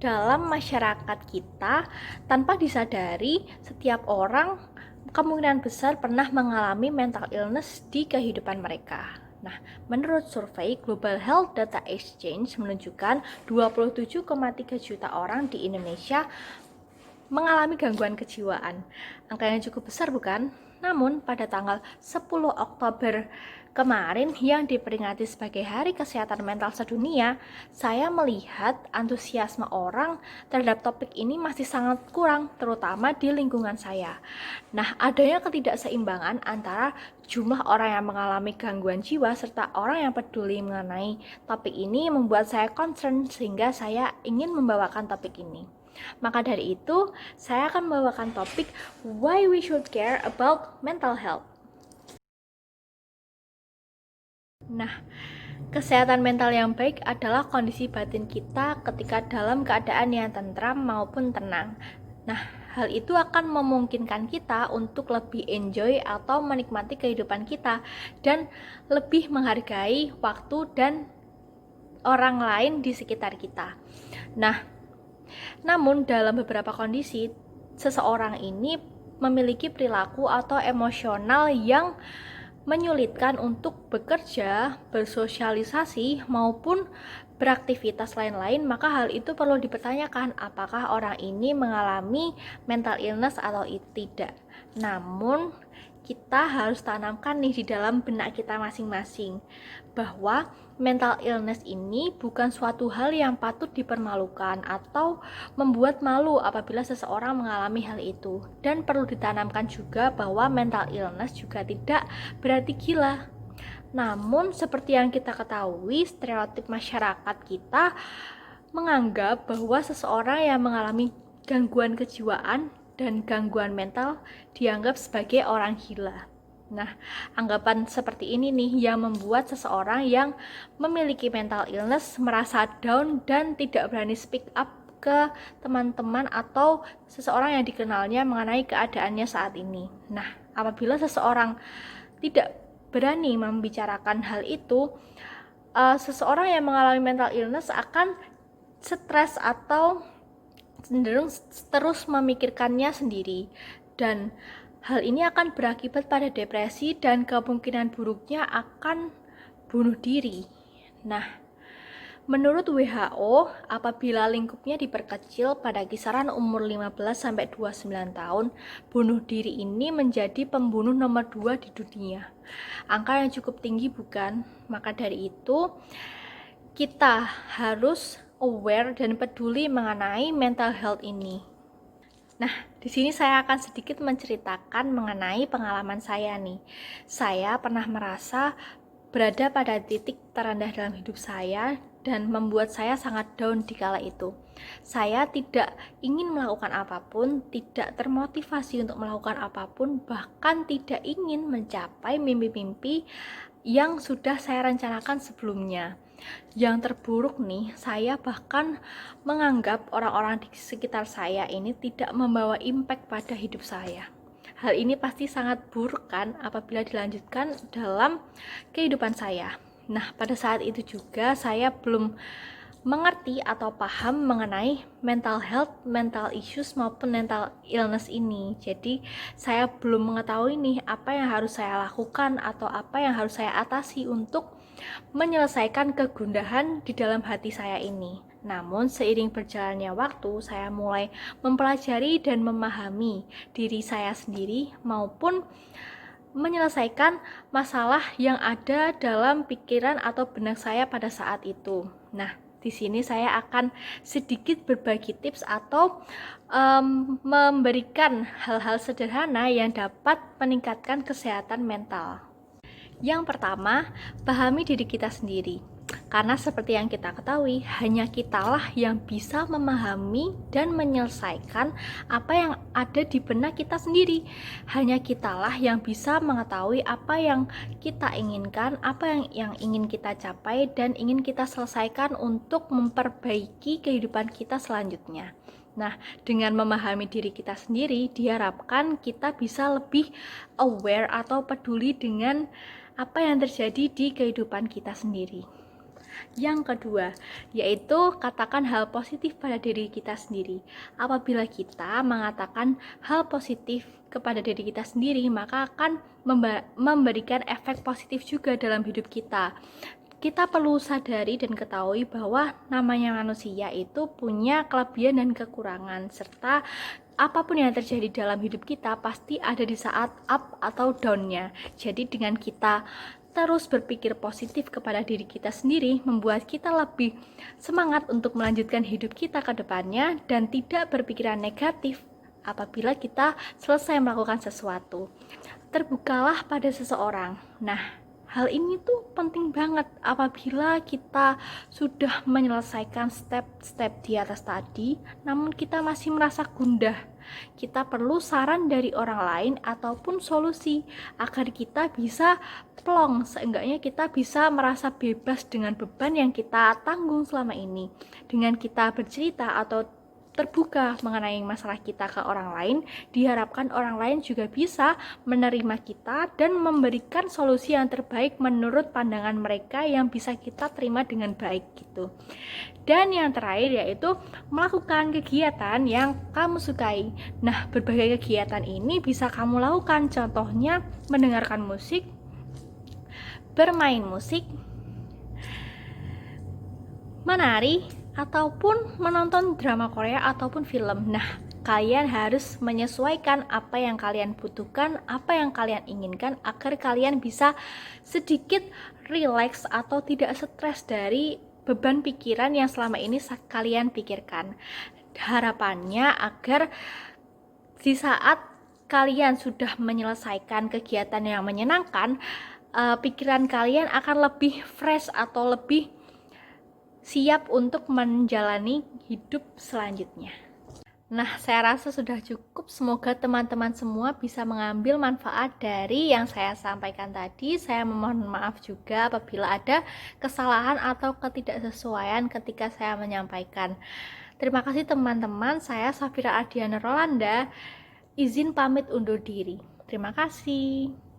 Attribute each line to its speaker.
Speaker 1: dalam masyarakat kita, tanpa disadari, setiap orang kemungkinan besar pernah mengalami mental illness di kehidupan mereka. Nah, menurut survei Global Health Data Exchange menunjukkan 27,3 juta orang di Indonesia mengalami gangguan kejiwaan. Angka yang cukup besar bukan? Namun pada tanggal 10 Oktober kemarin yang diperingati sebagai Hari Kesehatan Mental Sedunia, saya melihat antusiasme orang terhadap topik ini masih sangat kurang, terutama di lingkungan saya. Nah, adanya ketidakseimbangan antara jumlah orang yang mengalami gangguan jiwa serta orang yang peduli mengenai topik ini membuat saya concern sehingga saya ingin membawakan topik ini. Maka dari itu, saya akan membawakan topik Why We Should Care About Mental Health. Nah, kesehatan mental yang baik adalah kondisi batin kita ketika dalam keadaan yang tentram maupun tenang. Nah, hal itu akan memungkinkan kita untuk lebih enjoy atau menikmati kehidupan kita dan lebih menghargai waktu dan orang lain di sekitar kita. Nah, namun dalam beberapa kondisi, seseorang ini memiliki perilaku atau emosional yang menyulitkan untuk bekerja, bersosialisasi, maupun beraktivitas lain-lain, maka hal itu perlu dipertanyakan apakah orang ini mengalami mental illness atau tidak. Namun, kita harus tanamkan nih di dalam benak kita masing-masing bahwa mental illness ini bukan suatu hal yang patut dipermalukan atau membuat malu apabila seseorang mengalami hal itu. Dan perlu ditanamkan juga bahwa mental illness juga tidak berarti gila. Namun seperti yang kita ketahui, stereotip masyarakat kita menganggap bahwa seseorang yang mengalami gangguan kejiwaan dan gangguan mental dianggap sebagai orang gila. Nah, anggapan seperti ini nih yang membuat seseorang yang memiliki mental illness merasa down dan tidak berani speak up ke teman-teman atau seseorang yang dikenalnya mengenai keadaannya saat ini. Nah, apabila seseorang tidak berani membicarakan hal itu, seseorang yang mengalami mental illness akan stres atau cenderung terus memikirkannya sendiri, dan hal ini akan berakibat pada depresi dan kemungkinan buruknya akan bunuh diri. Nah, menurut WHO, apabila lingkupnya diperkecil pada kisaran umur 15-29 tahun, bunuh diri ini menjadi pembunuh nomor 2 di dunia. Angka yang cukup tinggi bukan? Maka dari itu, kita harus aware dan peduli mengenai mental health ini. Nah, di sini saya akan sedikit menceritakan mengenai pengalaman saya nih. Saya pernah merasa berada pada titik terendah dalam hidup saya dan membuat saya sangat down di kala itu. Saya tidak ingin melakukan apapun, tidak termotivasi untuk melakukan apapun, bahkan tidak ingin mencapai mimpi-mimpi yang sudah saya rencanakan sebelumnya. Yang terburuk nih, saya bahkan menganggap orang-orang di sekitar saya ini tidak membawa impact pada hidup saya. Hal ini pasti sangat buruk kan apabila dilanjutkan dalam kehidupan saya. Nah, pada saat itu juga saya belum mengerti atau paham mengenai mental health, mental issues maupun mental illness ini. Jadi, saya belum mengetahui nih apa yang harus saya lakukan atau apa yang harus saya atasi untuk menyelesaikan kegundahan di dalam hati saya ini. Namun seiring berjalannya waktu, saya mulai mempelajari dan memahami diri saya sendiri maupun menyelesaikan masalah yang ada dalam pikiran atau benak saya pada saat itu. Nah, di sini saya akan sedikit berbagi tips atau memberikan hal-hal sederhana yang dapat meningkatkan kesehatan mental. Yang pertama, pahami diri kita sendiri. Karena seperti yang kita ketahui, hanya kitalah yang bisa memahami dan menyelesaikan apa yang ada di benak kita sendiri. Hanya kitalah yang bisa mengetahui apa yang kita inginkan, apa yang ingin kita capai dan ingin kita selesaikan untuk memperbaiki kehidupan kita selanjutnya. Nah, dengan memahami diri kita sendiri, diharapkan kita bisa lebih aware atau peduli dengan apa yang terjadi di kehidupan kita sendiri. Yang kedua, yaitu katakan hal positif pada diri kita sendiri. Apabila kita mengatakan hal positif kepada diri kita sendiri, maka akan memberikan efek positif juga dalam hidup kita. Kita perlu sadari dan ketahui bahwa namanya manusia itu punya kelebihan dan kekurangan, serta apapun yang terjadi dalam hidup kita pasti ada di saat up atau down-nya. Jadi dengan kita terus berpikir positif kepada diri kita sendiri, membuat kita lebih semangat untuk melanjutkan hidup kita ke depannya dan tidak berpikiran negatif apabila kita selesai melakukan sesuatu. Terbukalah pada seseorang. Nah, hal ini tuh penting banget apabila kita sudah menyelesaikan step-step di atas tadi, namun kita masih merasa gundah. Kita perlu saran dari orang lain ataupun solusi agar kita bisa plong, seenggaknya kita bisa merasa bebas dengan beban yang kita tanggung selama ini. Dengan kita bercerita atau terbuka mengenai masalah kita ke orang lain, diharapkan orang lain juga bisa menerima kita dan memberikan solusi yang terbaik menurut pandangan mereka yang bisa kita terima dengan baik gitu. Dan yang terakhir yaitu melakukan kegiatan yang kamu sukai. Nah, berbagai kegiatan ini bisa kamu lakukan, contohnya mendengarkan musik, bermain musik, menari, ataupun menonton drama Korea ataupun film. Nah, kalian harus menyesuaikan apa yang kalian butuhkan, apa yang kalian inginkan agar kalian bisa sedikit rileks atau tidak stres dari beban pikiran yang selama ini kalian pikirkan. Harapannya agar di saat kalian sudah menyelesaikan kegiatan yang menyenangkan, pikiran kalian akan lebih fresh atau lebih siap untuk menjalani hidup selanjutnya. Nah, saya rasa sudah cukup. Semoga teman-teman semua bisa mengambil manfaat dari yang saya sampaikan tadi. Saya memohon maaf juga apabila ada kesalahan atau ketidaksesuaian ketika saya menyampaikan. Terima kasih teman-teman. Saya Safira Ardiana Rolanda. Izin pamit undur diri. Terima kasih.